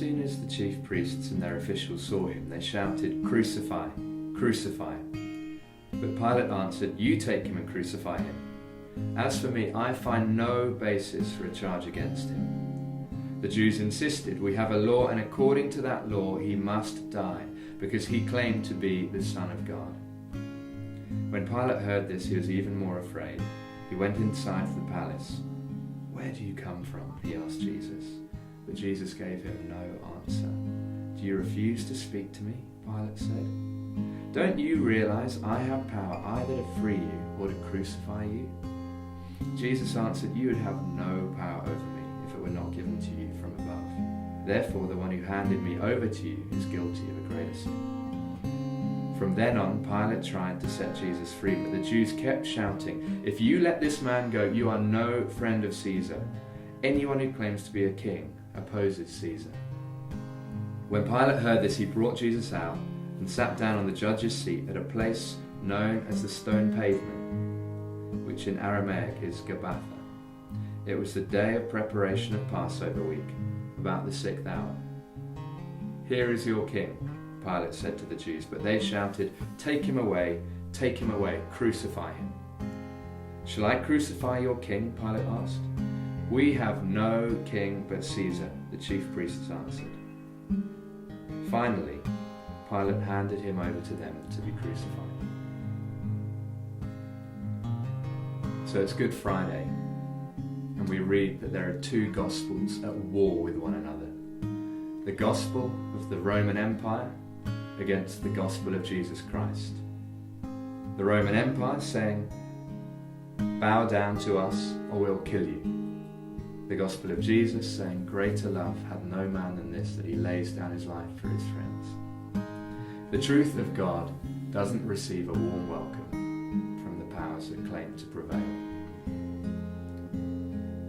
soon as the chief priests and their officials saw him, they shouted, "Crucify! Crucify!" But Pilate answered, "You take him and crucify him. As for me, I find no basis for a charge against him." The Jews insisted, "We have a law, and according to that law he must die, because he claimed to be the Son of God." When Pilate heard this, he was even more afraid. He went inside the palace. "Where do you come from?" he asked Jesus. But Jesus gave him no answer. "Do you refuse to speak to me?" Pilate said. "Don't you realize I have power either to free you or to crucify you?" Jesus answered, "You would have no power over me if it were not given to you from above. Therefore, the one who handed me over to you is guilty of a greater sin." From then on, Pilate tried to set Jesus free, but the Jews kept shouting, "If you let this man go, you are no friend of Caesar. Anyone who claims to be a king opposes Caesar." When Pilate heard this, he brought Jesus out and sat down on the judge's seat at a place known as the Stone Pavement, which in Aramaic is Gabbatha. It was the day of preparation of Passover week, about the 6th hour. "Here is your king," Pilate said to the Jews, but they shouted, take him away, crucify him." "Shall I crucify your king?" Pilate asked. "We have no king but Caesar," the chief priests answered. Finally, Pilate handed him over to them to be crucified. So it's Good Friday, and we read that there are two gospels at war with one another. The gospel of the Roman Empire against the gospel of Jesus Christ. The Roman Empire saying, "Bow down to us or we'll kill you." The gospel of Jesus saying, "Greater love hath no man than this, that he lays down his life for his friends." The truth of God doesn't receive a warm welcome from the powers that claim to prevail.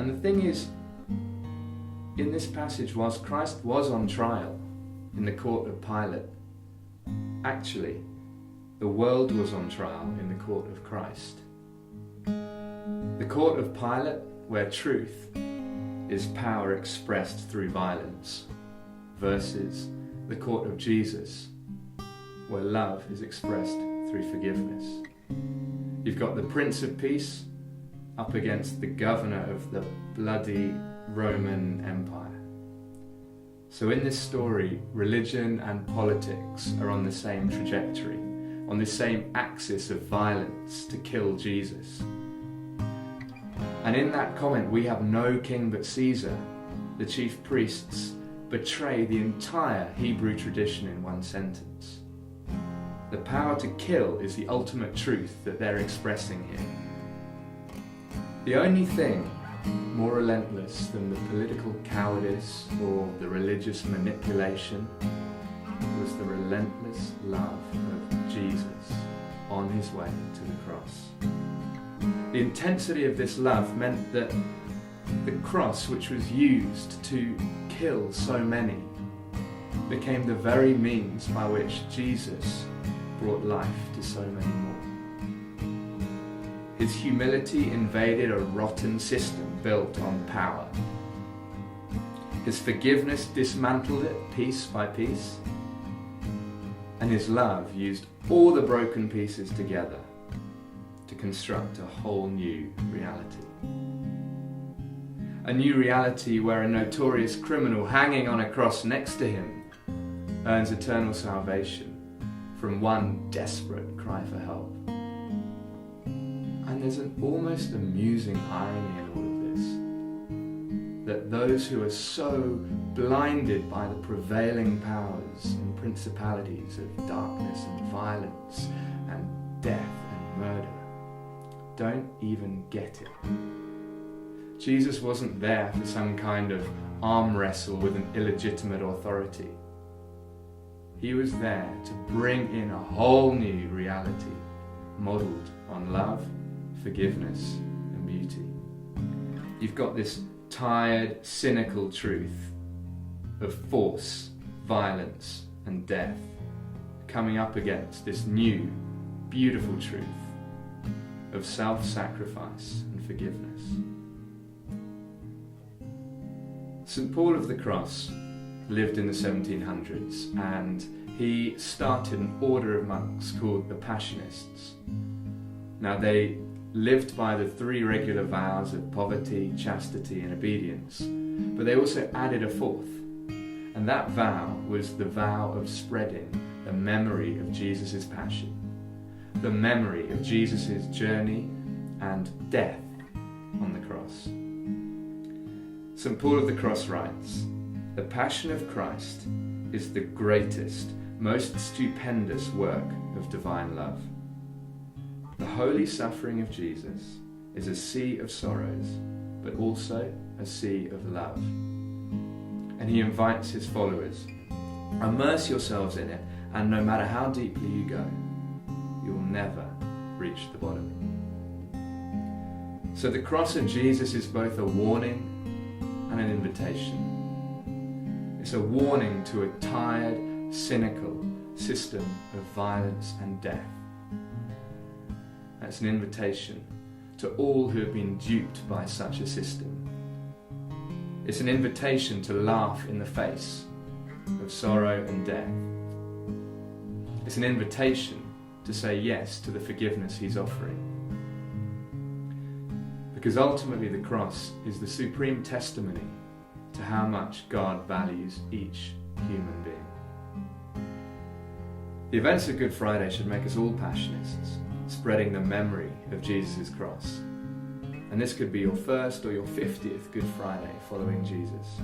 And the thing is, in this passage, whilst Christ was on trial in the court of Pilate, actually, the world was on trial in the court of Christ. The court of Pilate, where truth is power expressed through violence, versus the court of Jesus, where love is expressed through forgiveness. You've got the Prince of Peace up against the governor of the bloody Roman Empire. So in this story, religion and politics are on the same trajectory, on the same axis of violence to kill Jesus. And in that comment, "We have no king but Caesar," the chief priests betray the entire Hebrew tradition in one sentence. The power to kill is the ultimate truth that they're expressing here. The only thing more relentless than the political cowardice or the religious manipulation was the relentless love of Jesus on his way to the cross. The intensity of this love meant that the cross, which was used to kill so many, became the very means by which Jesus brought life to so many more. His humility invaded a rotten system built on power. His forgiveness dismantled it piece by piece. And his love used all the broken pieces together to construct a whole new reality. A new reality where a notorious criminal hanging on a cross next to him earns eternal salvation from one desperate cry for help. And there's an almost amusing irony in all of this, that those who are so blinded by the prevailing powers and principalities of darkness and violence and death and murder don't even get it. Jesus wasn't there for some kind of arm wrestle with an illegitimate authority. He was there to bring in a whole new reality, modelled on love, forgiveness, and beauty. You've got this tired, cynical truth of force, violence, and death coming up against this new, beautiful truth of self-sacrifice and forgiveness. St. Paul of the Cross lived in the 1700s, and he started an order of monks called the Passionists. Now, they lived by the 3 regular vows of poverty, chastity, and obedience, but they also added a 4th, and that vow was the vow of spreading the memory of Jesus' passion, the memory of Jesus' journey and death on the cross. St. Paul of the Cross writes, "The Passion of Christ is the greatest, most stupendous work of divine love. The holy suffering of Jesus is a sea of sorrows, but also a sea of love." And he invites his followers, immerse yourselves in it, and no matter how deeply you go, you will never reach the bottom. So the cross of Jesus is both a warning and an invitation. It's a warning to a tired, cynical system of violence and death. It's an invitation to all who have been duped by such a system. It's an invitation to laugh in the face of sorrow and death. It's an invitation to say yes to the forgiveness he's offering. Because ultimately the cross is the supreme testimony to how much God values each human being. The events of Good Friday should make us all passionists, spreading the memory of Jesus' cross. And this could be your first or your 50th Good Friday following Jesus.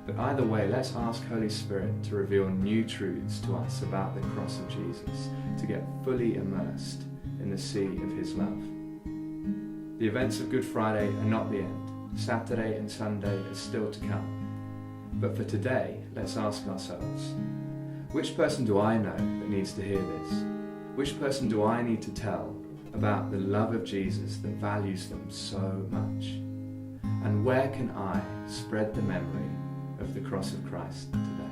But either way, let's ask Holy Spirit to reveal new truths to us about the cross of Jesus, to get fully immersed in the sea of his love. The events of Good Friday are not the end. Saturday and Sunday are still to come. But for today, let's ask ourselves, which person do I know that needs to hear this? Which person do I need to tell about the love of Jesus that values them so much? And where can I spread the memory of the cross of Christ today?